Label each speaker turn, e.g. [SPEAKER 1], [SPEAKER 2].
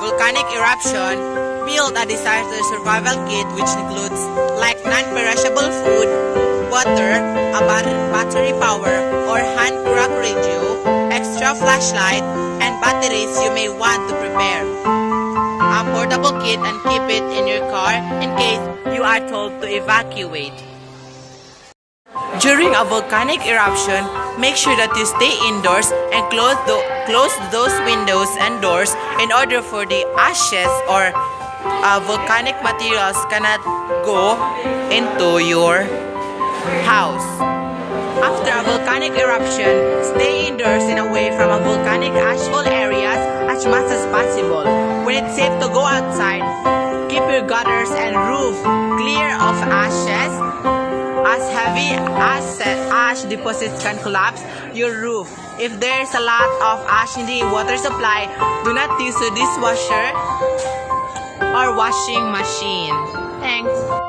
[SPEAKER 1] volcanic eruption, build a disaster survival kit which includes like non-perishable food, water, a battery power or hand crank radio, extra flashlight, and batteries you may want to prepare. A portable kit and keep it in your car in case you are told to evacuate. During a volcanic eruption, make sure that you stay indoors and close those windows and doors in order for the ashes or volcanic materials cannot go into your house. After a volcanic eruption, stay indoors and away from a volcanic ashfall areas as much as possible. When it's safe to go outside, keep your gutters and roof clear of ashes, as heavy ash deposits can collapse your roof. If there's a lot of ash in the water supply, do not use a dishwasher or washing machine. Thanks.